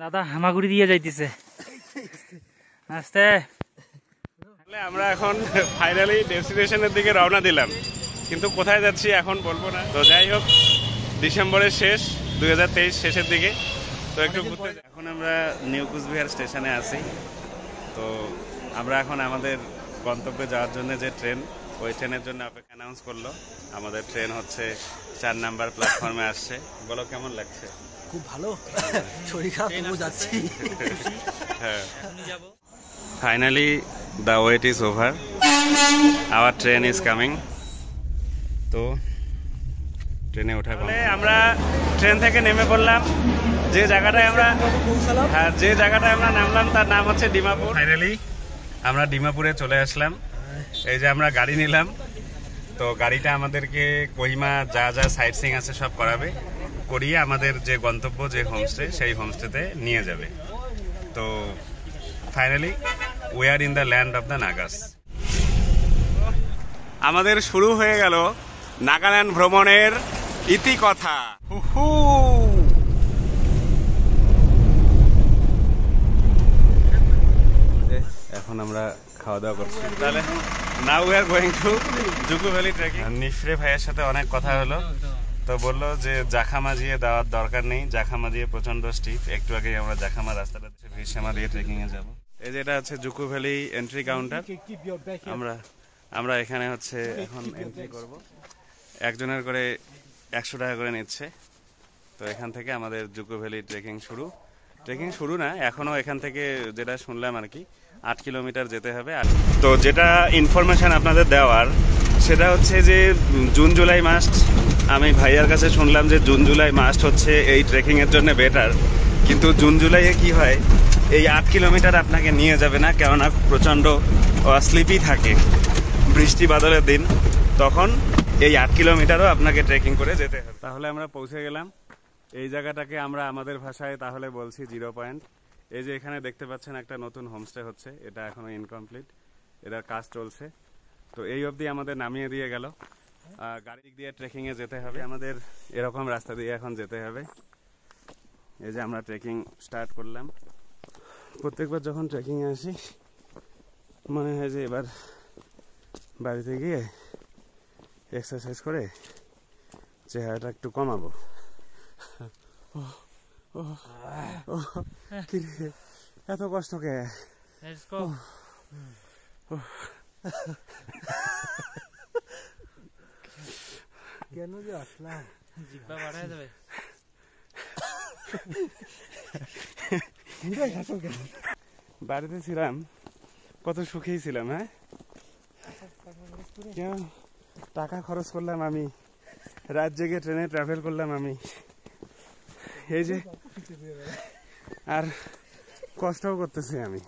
দাদা হামাগুড়ি দিয়ে যাইতেছে আস্তে। আমরা এখন ফাইনালি ডেস্টিনেশনের দিকে রওনা দিলাম, কিন্তু কোথায় যাচ্ছি এখন বলবো না। তো যাই হোক, ডিসেম্বরের শেষ, 2023 শেষের দিকে। তো একটু ঘুরতে, এখন আমরা নিউ কুচবিহার স্টেশনে আছি। তো আমরা এখন আমাদের গন্তব্যে যাওয়ার জন্য যে ট্রেন, ওই ট্রেনের জন্য অপেক্ষা অ্যানাউন্স করলো। আমাদের ট্রেন হচ্ছে 4 নাম্বার প্ল্যাটফর্মে আসছে। বলো কেমন লাগছে? খুব ভালো, শরীর খারাপ তবুও যাচ্ছি। হ্যাঁ, finally the wait is over, our train is coming. তো ট্রেনে ওঠা, আমরা ট্রেন থেকে নেমে পড়লাম। যে জায়গাটায় আমরা নামলাম তার নাম হচ্ছে ডিমাপুর। ফাইনালি আমরা ডিমাপুরে চলে আসলাম। এই যে আমরা গাড়ি নিলাম, তো গাড়িটা আমাদেরকে কোহিমা যা যা সাইট সিইং আছে সব করাবে, করিয়ে আমাদের যে গন্তব্য, যে হোমস্টে, সেই হোমস্টেতে নিয়ে যাবে। তো finally we are in the land of the Nagas. আমাদের শুরু হয়ে গেল নাগাল্যান্ড ভ্রমণের ইতিকথা। এখন আমরা খাওয়া দাওয়া করছি। তাহলে now we are going to Dzukou valley trekking. নিফরে ভাইয়ের সাথে অনেক কথা হলো, তো বললো যে জাখামা দিয়ে দেওয়ার দরকার নেই, জাখামা দিয়ে প্রচন্ড স্টিপ। একটু আগে আমরা জাখামা রাস্তাটা ভিরসামা দিয়ে ট্রেকিং এ যাবো। এই যে এটা হচ্ছে জুকু ভ্যালি এন্ট্রি কাউন্টার। আমরা এখানে হচ্ছে এখন এন্ট্রি করব। একজনের করে 100 টাকা করে নিচ্ছে। তো এখান থেকে আমাদের জুকু ভ্যালি ট্রেকিং শুরু না, এখনো এখান থেকে যেটা শুনলাম আর কি 8 কিলোমিটার যেতে হবে। তো যেটা ইনফরমেশন আপনাদের দেওয়ার, সেটা হচ্ছে যে জুন জুলাই মাস, আমি ভাইয়ার কাছে শুনলাম যে জুন জুলাই মাস হচ্ছে এই ট্রেকিং এর জন্য বেটার। কিন্তু জুন জুলাইয়ে কি হয়, এই 8 কিলোমিটার আপনাকে নিয়ে যাবে না, কেননা প্রচন্ড স্লিপি থাকে বৃষ্টি বাদলের দিন। তখন এই 8 কিলোমিটারও আপনাকে ট্রেকিং করে যেতে হবে। তাহলে আমরা পৌঁছে গেলাম। এই জায়গাটাকে আমরা আমাদের ভাষায় তাহলে বলছি 0 পয়েন্ট। এই যে এখানে দেখতে পাচ্ছেন একটা নতুন হোমস্টে হচ্ছে, এটা এখনো ইনকমপ্লিট, এটার কাজ চলছে। তো এই অবধি আমাদের নামিয়ে দিয়ে গেল। গাড়ি দিয়ে ট্রেকিং এ যেতে হবে, আমাদের এরকম রাস্তা দিয়ে এখন যেতে হবে। এই যে আমরা ট্রেকিং স্টার্ট করলাম। প্রত্যেকবার যখন ট্রেকিং এ আসি মনে হয় যে এবার বাড়িতে গিয়ে এক্সারসাইজ করে চেহারাটা একটু কমাবো। এত কষ্ট কে? কেন যে আসলাম, জিব্বা বাড়ায় যাবে। বাড়িতে ছিলাম, কত সুখেই ছিলাম। হ্যাঁ, কেন টাকা খরচ করলাম আমি, রাত জেগে ট্রেনে ট্রাভেল করলাম আমি, এই যে আর কষ্টও করতেছি আমি।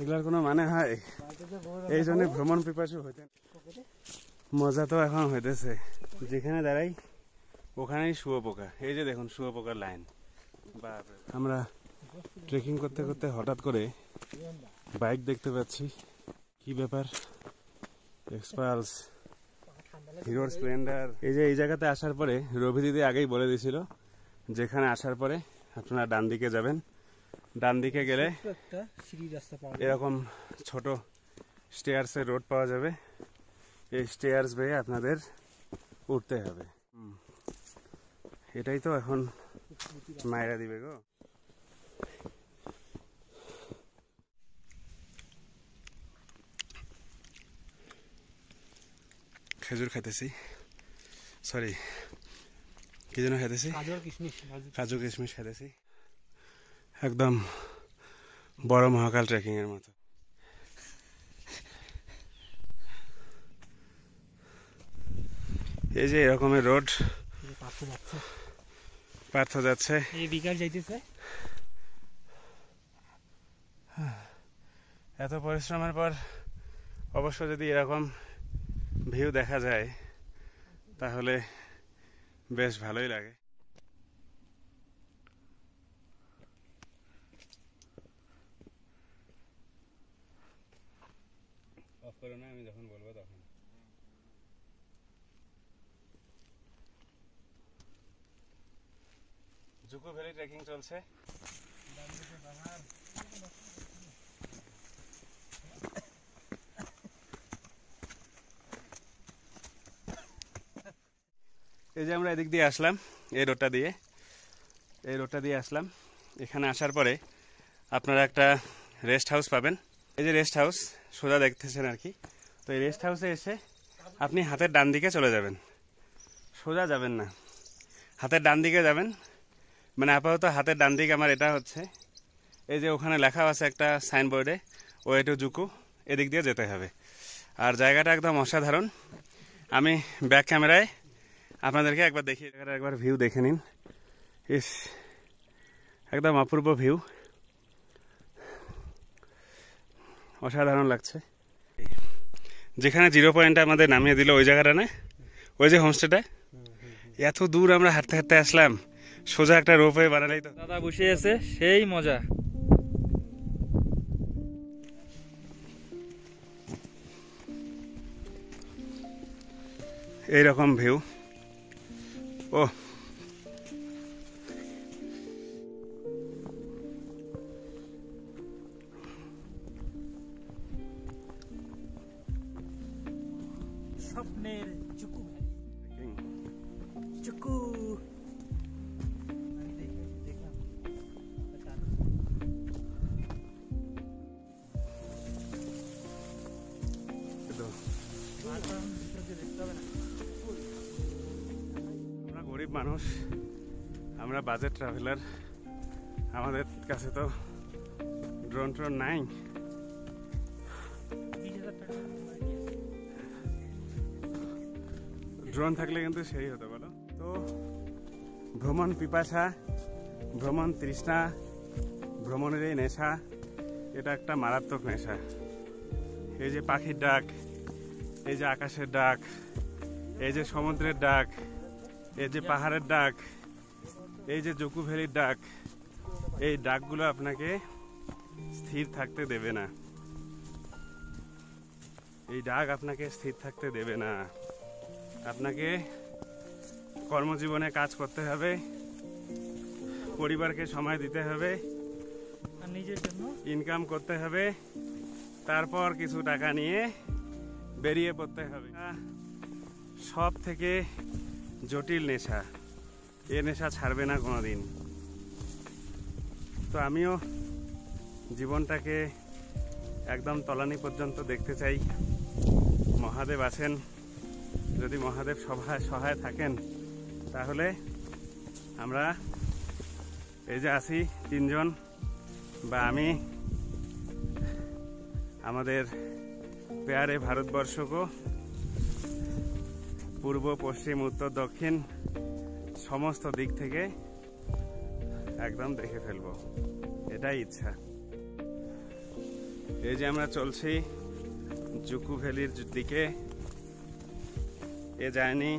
এগুলার কোনো মানে হয়? এই জন্য ভ্রমণ পিপাসু হইতে মজা তো এখন হইতেছে। যেখানে দাঁড়াই ওখানেই শুয়োপোকা। এই যে দেখুন শুয়োপোকার লাইন। আমরা ট্রেকিং করতে করতে হঠাৎ করে বাইক দেখতে পাচ্ছি। কি ব্যাপার? এক্সপালস, হিরোর স্প্লেন্ডার। এই যে এই জায়গাতে আসার পরে রবি দিদি আগেই বলে দিয়েছিল, যেখানে আসার পরে আপনারা ডান দিকে যাবেন। ডান দিকে গেলে এরকম ছোট স্টেয়ার্সের রোড পাওয়া যাবে। এই স্টেয়ার্স বেয়ে আপনাদের উঠতে হবে। এটাই তো এখন মায়েরা দিবে গো। খেজুর খাইতেছি, সরি কি যেন খাইতেছি, কাজু কিশমিশ খাইতেছি। একদম বড় মহাকাল ট্রেকিং এর মতো। এই যে এরকমের রোড, পার্থ যাচ্ছে, বিকাল যাইতেছে। এত পরিশ্রমের পর অবশ্য যদি এরকম ভিউ দেখা যায় তাহলে বেশ ভালোই লাগে। করো না, আমি যখন বলবো তখন। জুকো ভ্যালি ট্রেকিং চলছে। এই যে আমরা এদিক দিয়ে আসলাম, এই রোডটা দিয়ে আসলাম। এখানে আসার পরে আপনারা একটা রেস্ট হাউস পাবেন। এই যে রেস্ট হাউস সোজা দেখতেছেন আর কি। তো এই রেস্ট হাউসে এসে আপনি হাতের ডান দিকে চলে যাবেন, সোজা যাবেন না, হাতের ডান দিকে যাবেন। মানে আপাতত হাতের ডান দিকে আমার এটা হচ্ছে, এই যে ওখানে লেখা আছে একটা সাইনবোর্ডে ওয়ে টু জুকু, এদিক দিয়ে যেতে হবে। আর জায়গাটা একদম অসাধারণ। আমি ব্যাক ক্যামেরায় আপনাদেরকে একবার দেখিয়ে, একবার ভিউ দেখে নিন। ইস, একদম অপূর্ব ভিউ, অসাধারণ লাগছে। যেখানে 0 পয়েন্টে আমাদের নামিয়ে দিল ওই জায়গাটা না, ওই যে হোমস্টেটা, এত দূর আমরা হাঁটতে হাঁটতে আসলাম, সোজা একটা রোপওয়ে বানালেই তো। দাদা বসে আছে, সেই মজা। এইরকম ভিউ। ও স্বপ্নের জুকু ভ্যালি, জুকু। আমরা গরিব মানুষ, আমরা বাজেট ট্রাভেলার, আমাদের কাছে তো ড্রোন ট্রোন নাই। ড্রোন থাকলে কিন্তু সেই হতো, বলো তো। ভ্রমণ পিপাসা, ভ্রমণ তৃষ্ণা, ভ্রমণের এই নেশা, এটা একটা মারাত্মক নেশা। এই যে পাখির ডাক, এই যে আকাশের ডাক, এই যে সমুদ্রের ডাক, এই যে পাহাড়ের ডাক, এই যে জুকু ভ্যালির ডাক, এই ডাকগুলো আপনাকে স্থির থাকতে দেবে না। এই ডাক আপনাকে স্থির থাকতে দেবে না। আপনাকে কর্মজীবনে কাজ করতে হবে, পরিবারকে সময় দিতে হবে, আর নিজের জন্য ইনকাম করতে হবে, তারপর কিছু টাকা নিয়ে বেরিয়ে পড়তে হবে। সব থেকে জটিল নেশা, এ নেশা ছাড়বে না কোনোদিন। তো আমিও জীবনটাকে একদম তলানি পর্যন্ত দেখতে চাই। মহাদেব আছেন, যদি মহাদেব সহায় থাকেন তাহলে আমরা এই যে আছি 3 জন, বা আমি, আমাদের প্যারে ভারতবর্ষকে পূর্ব পশ্চিম উত্তর দক্ষিণ সমস্ত দিক থেকে একদম দেখে ফেলবো, এটাই ইচ্ছা। এই যে আমরা চলছি জুকু ভ্যালির দিকে, এ জার্নি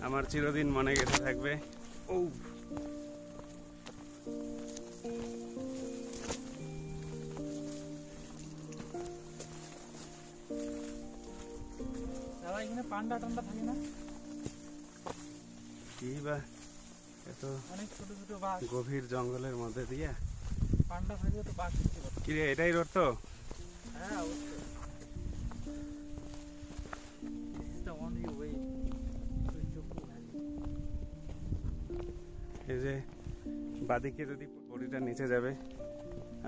আমার চিরদিন মনে গেঁথে থাকবে। ও দাদা এখানে পান্ডা টান্ডা থাকে না? কি বা এত অনেক ছোট ছোট বাঘ, গভীর জঙ্গলের মধ্যে দিয়ে পান্ডা থাকলে তো বাঘ দেখতে পাবো। কি রে, এটাই রোড তো? হ্যাঁ অবশ্যই। This is the only way to Jukku Valley. এই যে বাদিকে যদি বডিটা নিচে যাবে,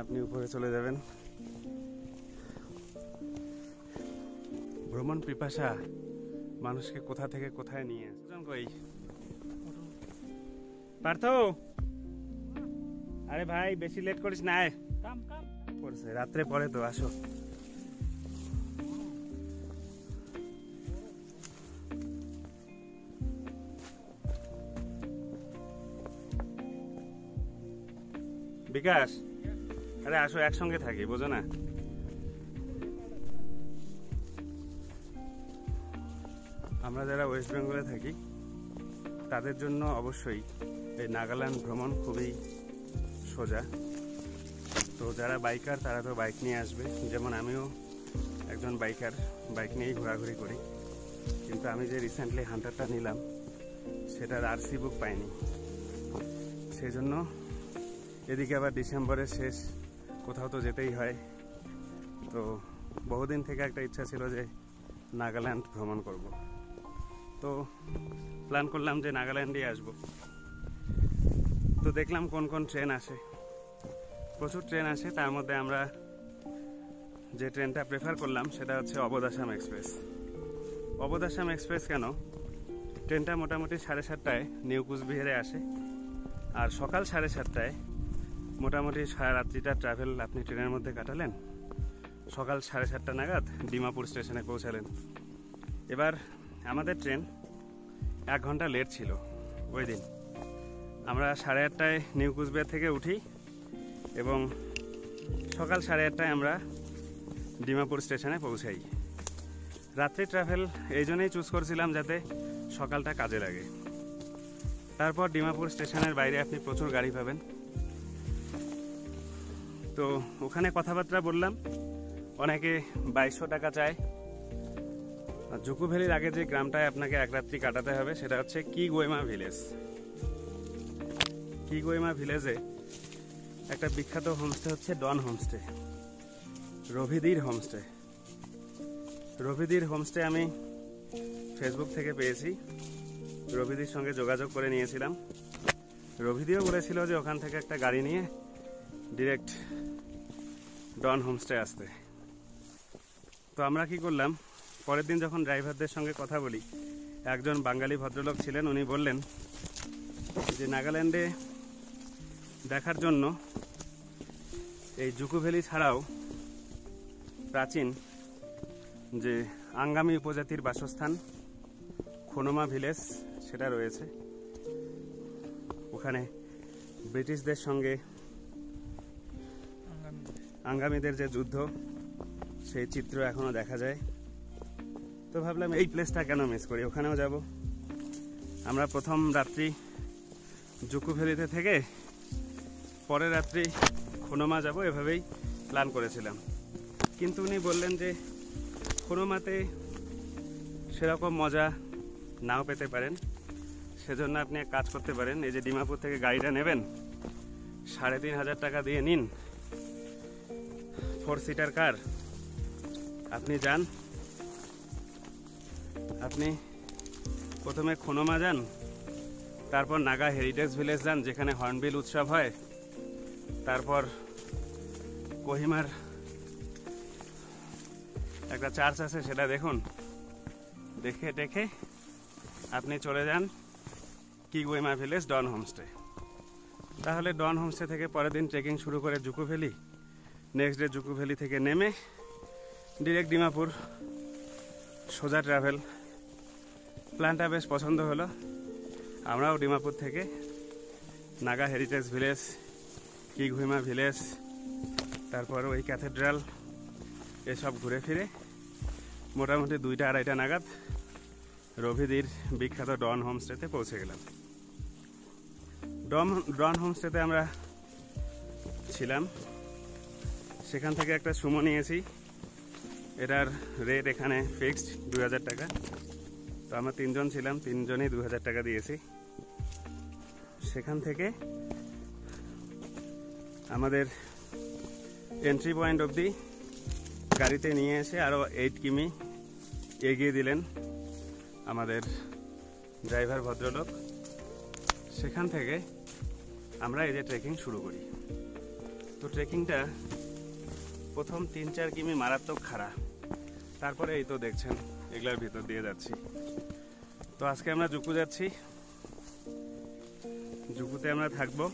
আপনি উপরে চলে যাবেন। ভ্রমণ পিপাসা মানুষকে কোথা থেকে কোথায় নিয়ে আসে। কই পার্থ, আরে ভাই বেশি লেট করিস না, কাম কাম পড়ছে রাত্রে পরে তো, আসো। বিকাশ, আরে আসো, একসঙ্গে থাকি, বোঝো না? আমরা যারা ওয়েস্ট বেঙ্গলে থাকি তাদের জন্য অবশ্যই এই নাগাল্যান্ড ভ্রমণ খুবই সোজা। তো যারা বাইকার তারা তো বাইক নিয়ে আসবে, যেমন আমিও একজন বাইকার, বাইক নিয়েই ঘোরাঘুরি করি, কিন্তু আমি যে রিসেন্টলি হান্টারটা নিলাম সেটার আরসি বুক পাইনি, সেই জন্য এদিকে আবার ডিসেম্বরের শেষ, কোথাও তো যেতেই হয়। তো বহুদিন থেকে একটা ইচ্ছা ছিল যে নাগাল্যান্ড ভ্রমণ করব, তো প্ল্যান করলাম যে নাগাল্যান্ডেই আসব। তো দেখলাম কোন কোন ট্রেন আসে, প্রচুর ট্রেন আসে। তার মধ্যে আমরা যে ট্রেনটা প্রেফার করলাম সেটা হচ্ছে অবোধ আসাম এক্সপ্রেস। অবোধ আসাম এক্সপ্রেস কেন? ট্রেনটা মোটামুটি 7:30টায় নিউ কুচবিহারে আসে, আর সকাল 7:30টায় মোটামুটি সারা রাত্রিটা ট্রাভেল আপনি ট্রেনের মধ্যে কাটালেন, সকাল 7:30টা নাগাদ ডিমাপুর স্টেশনে পৌঁছালেন। এবার আমাদের ট্রেন 1 ঘন্টা লেট ছিল ওই দিন। আমরা 8:30টায় নিউ কুচবিহার থেকে উঠি এবং সকাল 8:30টায় আমরা ডিমাপুর স্টেশনে পৌঁছাই। রাত্রি ট্রাভেল এই জন্যই চুজ করছিলাম যাতে সকালটা কাজে লাগে। তারপর ডিমাপুর স্টেশনের বাইরে আপনি প্রচুর গাড়ি পাবেন। তো ওখানে কথাবার্তা বললাম, অনেকে 2200 টাকা চায়। জুকু ভ্যালির আগে যে গ্রামটায় আপনাকে এক রাত্রি কাটাতে হবে সেটা হচ্ছে কিগোয়েমা ভিলেজ। কিগোয়েমা ভিলেজে একটা বিখ্যাত হোমস্টে হচ্ছে ডন হোমস্টে, রবিদির হোমস্টে। রবিদির হোমস্টে আমি ফেসবুক থেকে পেয়েছি, রবিদির সঙ্গে যোগাযোগ করে নিয়েছিলাম। রবিদিও বলেছিল যে ওখান থেকে একটা গাড়ি নিয়ে ডিরেক্ট ডন হোমস্টে আসতে। তো আমরা কি করলাম, পরের দিন যখন ড্রাইভারদের সঙ্গে কথা বলি, একজন বাঙালি ভদ্রলোক ছিলেন, উনি বললেন যে নাগাল্যান্ডে দেখার জন্য এই জুকু ভ্যালি ছাড়াও প্রাচীন যে আঙ্গামি উপজাতির বাসস্থান খোনোমা ভিলেজ সেটা রয়েছে। ওখানে ব্রিটিশদের সঙ্গে আঙ্গামিদের যে যুদ্ধ সেই চিত্র এখনো দেখা যায়। তো ভাবলাম এই প্লেসটা কেন মিস করি, ওখানেও যাব। আমরা প্রথম রাত্রি জুকু ভ্যালিতে থেকে পরের রাত্রি খোনোমা যাব, এভাবেই প্ল্যান করেছিলাম। কিন্তু উনি বললেন যে খোনোমাতে সেরকম মজা নাও পেতে পারেন, সেজন্য আপনি এক কাজ করতে পারেন, এই যে ডিমাপুর থেকে গাড়িটা নেবেন, 3500 টাকা দিয়ে নিন, 4 সিটার কার। আপনি যান, আপনি প্রথমে খোনোমা যান, তারপর নাগা হেরিটেজ ভিলেজ যান যেখানে হর্নবিল উৎসব হয়, তারপর কোহিমার একটা চার্চ আছে সেটা দেখুন, দেখে টেখে আপনি চলে যান কিগোয়েমা ভিলেজ ডন হোমস্টে। তাহলে ডন হোমস্টে থেকে পরের দিন ট্রেকিং শুরু করে Dzukou valley, next day Dzukou valley থেকে নেমে ডিরেক্ট ডিমাপুর, সোজা ট্রাভেল। প্ল্যানটা বেশ পছন্দ হলো। আমরাও ডিমাপুর থেকে নাগা হেরিটেজ ভিলেজ, কিগোয়েমা ভিলেজ, তারপর ওই ক্যাথেড্রাল এসব ঘুরে ফিরে মোটামুটি 2টা-2:30টা নাগাদ রবিদির বিখ্যাত ডন হোমস্টেতে পৌঁছে গেলাম। ডন হোমস্টেতে আমরা ছিলাম, সেখান থেকে একটা সুমো নিয়েছি। এটার রেট এখানে ফিক্সড 2000 টাকা। তো আমরা 3 জন ছিলাম, 3 জনই 2000 টাকা দিয়েছি। সেখান থেকে আমাদের এন্ট্রি পয়েন্ট অবধি গাড়িতে নিয়ে এসে আরও 8 কিমি এগিয়ে দিলেন আমাদের ড্রাইভার ভদ্রলোক। সেখান থেকে আমরা এই যে ট্রেকিং শুরু করি। তো ট্রেকিংটা প্রথম 3-4 কিমি মারাত্মক খাড়া, তারপরে এই তো দেখছেন এগুলার ভিতর দিয়ে যাচ্ছি। তো আজকে আমরা জুকু যাচ্ছি, জুকুতে আমরা থাকবো।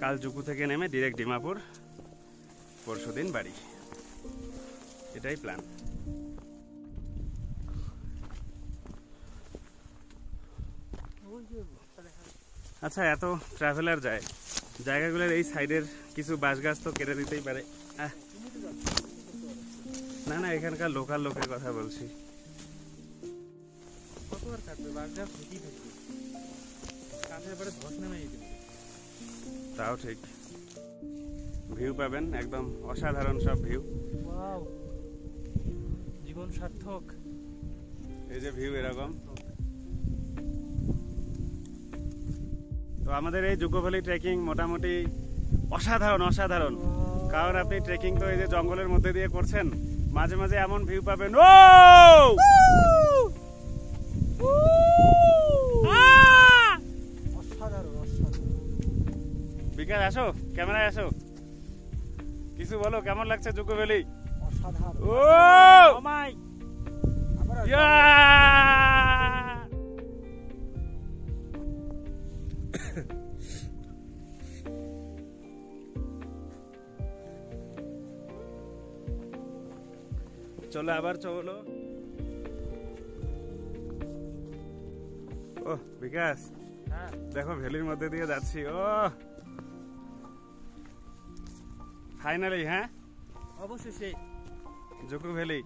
কাল জুকু থেকে নেমে ডিরেক্ট ডিমাপুর, পরশুদিন বাড়ি, এটাই প্ল্যান। আচ্ছা, এত ট্রাভেলার যায়, জায়গাগুলোর এই সাইডের কিছু বাঁশ গাছ তো কেটে দিতেই পারে। না না, এখানকার লোকাল লোকের কথা বলছি। কতবার কাটবে, বাঁশ গাছ ঠিকই থাকবে, কাঠের পরে ধস নেমে যেতে। তাও ঠিক, ভিউ পাবেন একদম অসাধারণ সব ভিউ। ওয়াও, সার্থক। এই যে ভিউ এরকম। তো আমাদের এই জুকো ভ্যালি ট্রেকিং মোটামুটি অসাধারণ অসাধারণ। কারণ আপনি ট্রেকিং তো এই যে জঙ্গলের মধ্যে দিয়ে করছেন, মাঝে মাঝে এমন ভিউ পাবেন। ও অসাধারণ অসাধারণ। বিকাশ আসো, ক্যামেরায় আসো, কিছু বলো, কেমন লাগছে জুকো ভ্যালি? অসাধারণ। ও মাই আবার ইয়া! চলো আবার চলো। ও বিকাশ, হ্যাঁ দেখো ভ্যালির মধ্যে দিয়ে যাচ্ছি। ও ফাইনালি, হ্যাঁ অবশেষে জুকো ভ্যালি,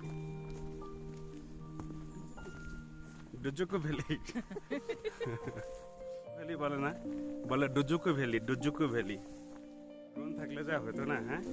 ডুজুকু ভ্যালি। ভ্যালি বলে না, বলে ডুজুকু ভ্যালি, ডুজুকু ভ্যালি। কোন থাকলে যা হতো না, হ্যাঁ।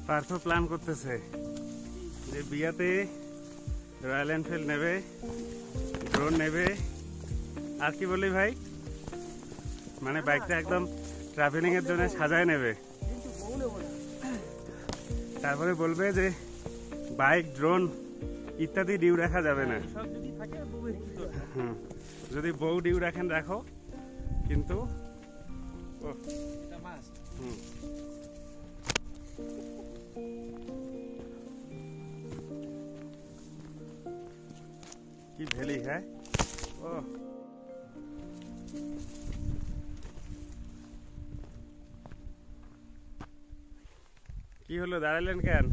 পার্থ প্ল্যান করতেছে যে বিয়াতে রয়্যাল এনফিল্ড নেবে, ড্রোন নেবে, আর কি বলি ভাই, মানে বাইকটা একদম ট্রাভেলিং এর জন্য সাজায় নেবে। তারপরে বলবে যে বাইক, ড্রোন ইত্যাদি ডিউ রাখা যাবে না। সব যদি থাকে বউয়ের কি দরকার? হুম, যদি বউ ডিউ রাখেন রাখো, কিন্তু ও এটা মাস্ট। হুম, কি ভ্যালি, হ্যাঁ। ও কি হলো, দাঁড়ালেন কেন?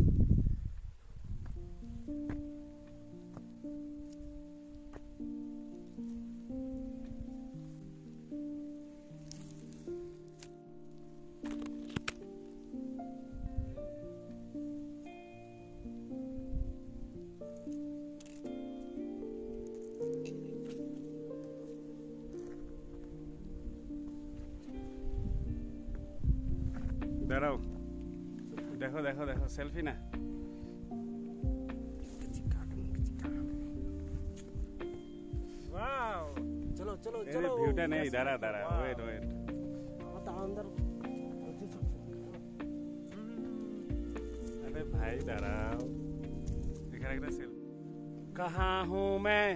দাঁড়াও, দেখো দেখো দেখো, সেলফি না। ওয়াও চলো চলো এই চলো। ভিউটা নেই, দাঁড়া দাঁড়া, ওয়েট ওয়েট। আমার তো আনন্দের अरे भाई दाঁড়াও, এখানে একটা সেলফি। कहाँ हूँ मैं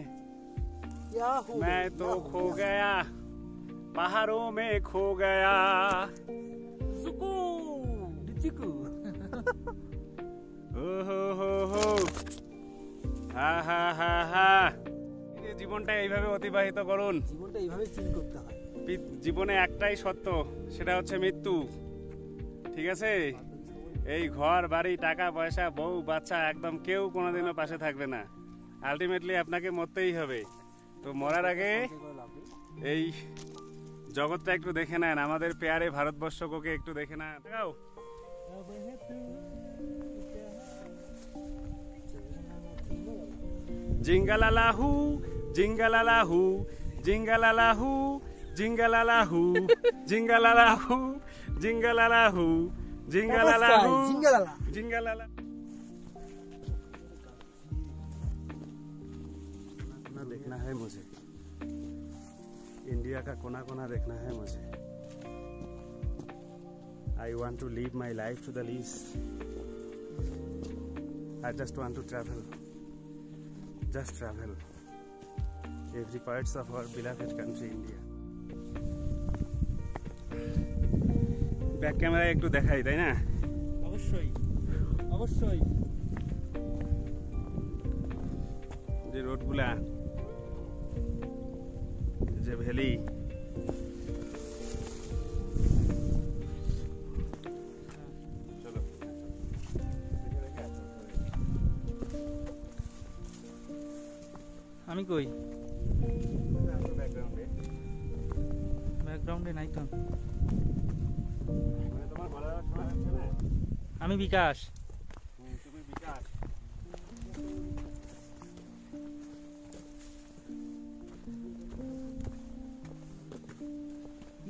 तो खो गया, पहाड़ों में खो गया। জুকু ডিচিকু। ও হো হো হো, হা হা হা হা। এই জীবনটা এইভাবে অতিবাহিত করুন। জীবনটা এইভাবে চিল করতে হয়। জীবনে একটাই সত্য, সেটা হচ্ছে মৃত্যু। ঠিক আছে, এই ঘর বাড়ি টাকা পয়সা বউ বাচ্চা একদম কেউ কোনোদিনও পাশে থাকবে না। আলটিমেটলি আপনাকে মরতেই হবে। তো মরার আগে এই জগৎটা একটু দেখে নেন, আমাদের পেয়ারে ভারতবর্ষকে একটু দেখে না। দেখাও। জিঙ্গালালাহু জিঙ্গালালাহু জিঙ্গালালাহু জিঙ্গালালাহু জিঙ্গালালাহু জিঙ্গালালাহু জিঙ্গালালাহু জিঙ্গালালা। जिंगालाला। कोना देखना है मुझे, इंडिया का कोना कोना देखना है मुझे। I want to live my life to the least. I just want to travel, just travel every parts of our beloved country India. Back ক্যামেরায় একটু দেখাই, তাই না? অবশ্যই অবশ্যই। যে রোডগুলা, যে ভ্যালি, চলো আমি কই ব্যাকগ্রাউন্ডে নাই তো। আমি বিকাশ।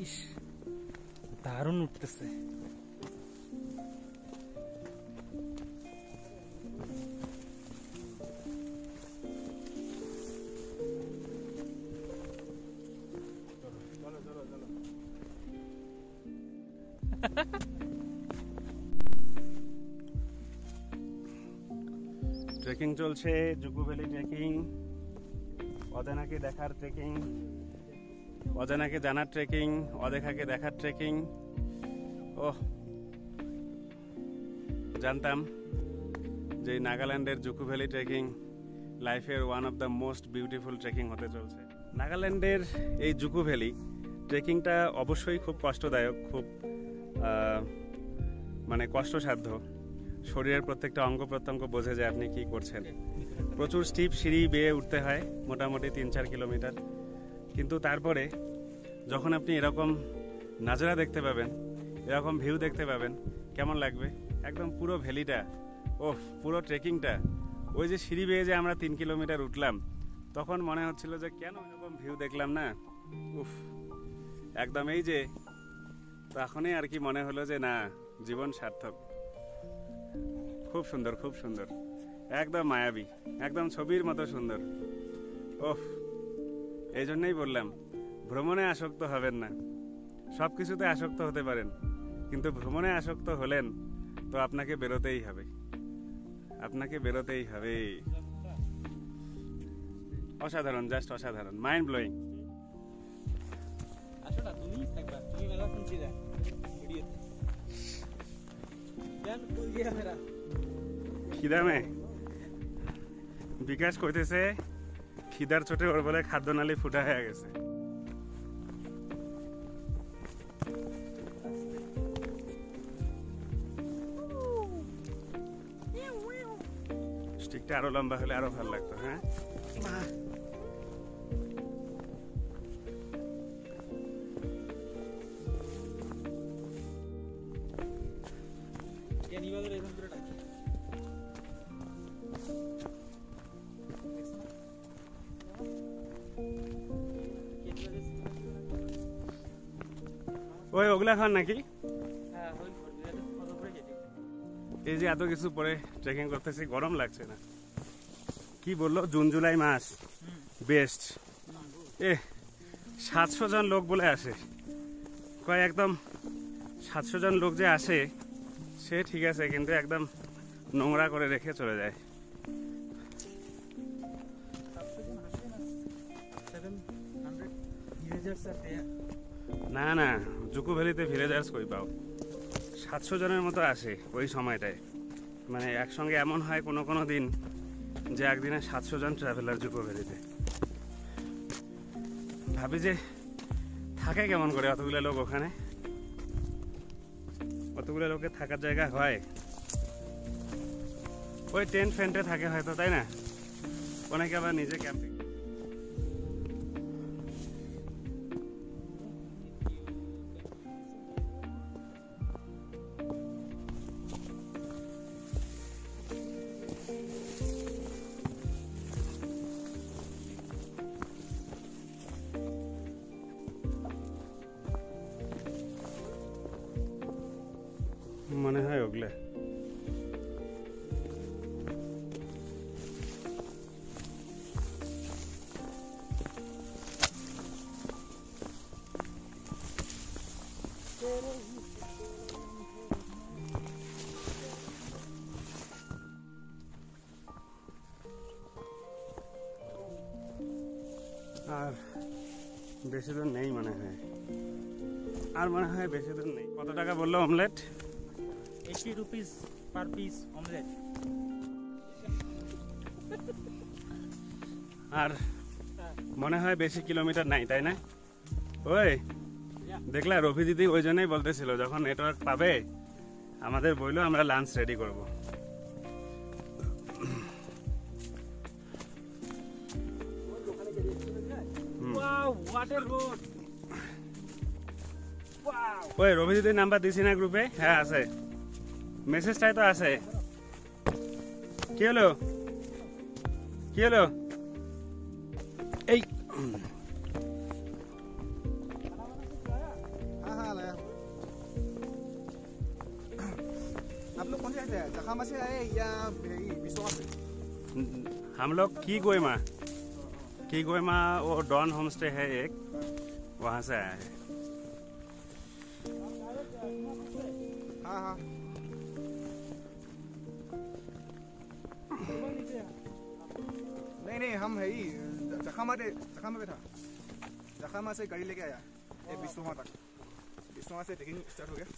ইস দারুণ উঠতেছে। ট্রেকিং চলছে, জুকু ভ্যালি ট্রেকিং, অজানাকে দেখার ট্রেকিং, অজানাকে জানার ট্রেকিং, অদেখাকে দেখার ট্রেকিং। ওহ, জানতাম যে নাগাল্যান্ডের জুকু ভ্যালি ট্রেকিং লাইফের one of the most beautiful trekking হতে চলছে। নাগাল্যান্ডের এই জুকু ভ্যালি ট্রেকিংটা অবশ্যই খুব কষ্টদায়ক, খুব মানে কষ্টসাধ্য। শরীরের প্রত্যেকটা অঙ্গ প্রত্যঙ্গ বোঝে যে আপনি কি করছেন। প্রচুর স্টিপ সিঁড়ি বেয়ে উঠতে হয়, মোটামুটি 3-4 কিলোমিটার। কিন্তু তারপরে যখন আপনি এরকম নাজারা দেখতে পাবেন, এরকম ভিউ দেখতে পাবেন, কেমন লাগবে? একদম পুরো ভ্যালিটা, ওহ পুরো ট্রেকিংটা, ওই যে সিঁড়ি বেয়ে যে আমরা 3 কিলোমিটার উঠলাম, তখন মনে হচ্ছিল যে কেন এরকম ভিউ দেখলাম না। উফ, একদম এই যে তখনই আর কি মনে হলো যে না, জীবন সার্থক। খুব সুন্দর, খুব সুন্দর, একদম মায়াবী, একদম ছবির মতো সুন্দর। ওহ, এই জন্যই বললাম ভ্রমণে আসক্ত হবেন না। সব কিছুতে আসক্ত হতে পারেন, কিন্তু ভ্রমণে আসক্ত হলেন তো আপনাকে বেরোতেই হবে, আপনাকে বেরোতেই হবে। অসাধারণ, জাস্ট অসাধারণ, মাইন্ড ব্লোয়িং। আসো না, তুমি থাকবা, তুমি মেলা শুনছি দেখ ভিডিওতে। জান কই গিয়া মেরা খিদামে বিকাশ কইতেছে খিদার চোটে ওর বলে খাদ্যনালী ফুটা হয়ে গেছে। স্টিকটা আরো লম্বা হলে আরো ভালো লাগতো। হ্যাঁ, নিবাদের এরকম করে ডাকি। ওই ওগুলা খান নাকি? হ্যাঁ, ওই ফটো করে যেতে। এই যে এত কিছু পরে ট্রেকিং করতেছি, গরম লাগছে না? কি বললো, জুন জুলাই মাস বেস্ট। 700 জন লোক বলে আসে, কয় একদম 700 জন লোক যে আসে সে ঠিক আছে, কিন্তু একদম নোংরা করে রেখে চলে যায়। না না, জুকু ভ্যালিতে ভিলেজার্স কই পাও? 700 জনের মতো আসে ওই সময়টায়। মানে একসঙ্গে এমন হয় কোনো কোনো দিন যে একদিনে 700 জন ট্রাভেলার জুকু ভ্যালিতে। ভাবি যে থাকে কেমন করে অতগুলো লোক ওখানে? অতগুলো লোকের থাকার জায়গা হয়? ওই টেন্ট ফেন্টে থাকে হয়তো, তাই না? অনেকে আবার নিজে ক্যাম্পিং। মনে হয় ওগুলা আর বেশি দূর নেই মনে হয়, আর মনে হয় বেশি দূর নেই। কত টাকা বললো omelette? 80 rupees per piece omelette. আর মনে হয় বেশি কিলোমিটার নাই, তাই না? ওই দেখলা রফি দিদি ওই জন্যই বলতেছিল যখন নেটওয়ার্ক পাবে আমাদের বইলো আমরা লাঞ্চ রেডি করব। What a road! Wow! ওই রবিজিতের নাম্বার দিছি না গ্রুপে? হ্যাঁ আছে, মেসেজটাই তো আছে। কি হলো কি হলো? এই हाँ हाँ लाया। आप लोग कौन से आए थे? जखामा से आए या बिस्वा से? हम लोग की गोयमा वो डॉन होम स्टे है एक, वहाँ से आया है। हाँ हाँ। नहीं हम है ही जखामा पे था। जखामा से गाड़ी लेके आया ये बिस्वा तक। बिस्वा से ट्रेकिंग स्टार्ट हो गया।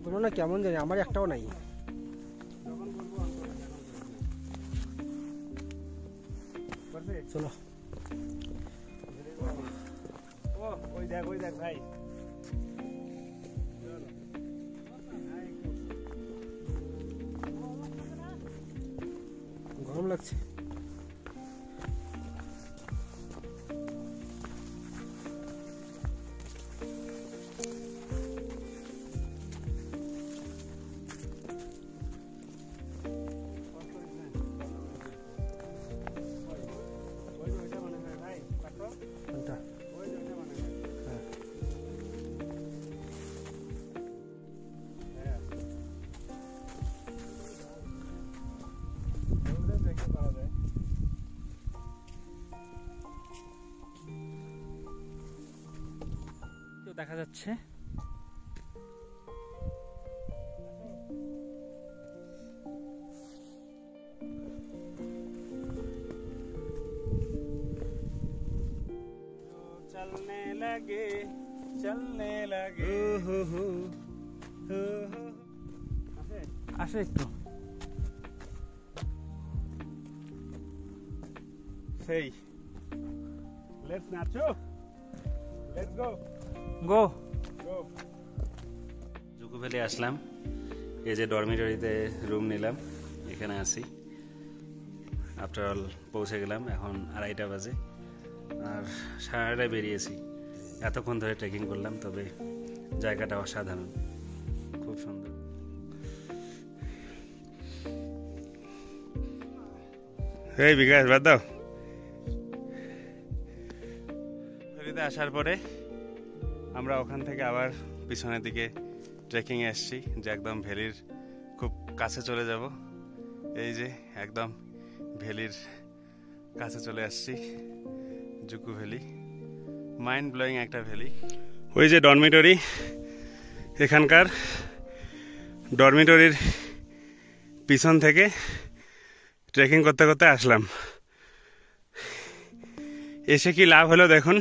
কোনো না কেমন জানি, আমার একটাও নাই। চলো ও ওই দেখ ভাই, গরম লাগছে। কোনটা? হ্যাঁ। তো দেখা যাচ্ছে चलने लगे আসে একটু সেই লেটস নাচো, let's go go. Dzukou valley আসলাম, এই যে ডরমিটরিতে রুম নিলাম, এখানে আসি। আফটার অল পৌঁছে গেলাম, এখন 2:30 বাজে আর 8:30 বেরিয়েছি। এতক্ষণ ধরে ট্রেকিং করলাম, তবে জায়গাটা অসাধারণ, খুব সুন্দর। এই বিকাশ বাদ দাও। ভ্যালিতে আসার পরে আমরা ওখান থেকে আবার পিছনের দিকে ট্রেকিংয়ে এসছি, যে একদম ভ্যালির খুব কাছে চলে যাব। এই যে একদম ভ্যালির কাছে চলে আসছি, জুকু ভ্যালি, মাইন্ড ব্লোয়িং একটা ভ্যালি। ওই যে ডরমিটরি, এখানকার ডরমিটরির পিছন থেকে ট্রেকিং করতে করতে আসলাম। এসে কি লাভ হলো দেখুন।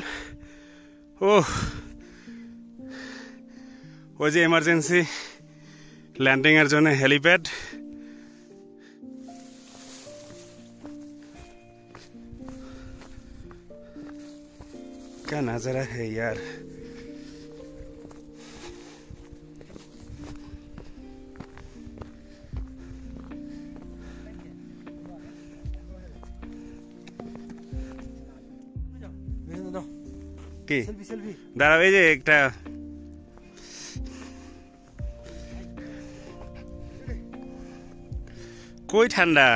ওই যে এমার্জেন্সি ল্যান্ডিং এর জন্য হেলিপ্যাড, क्या नजारा है यार। কি সেলফি দাঁড়াও, এই যে একটা কই ঠান্ডা।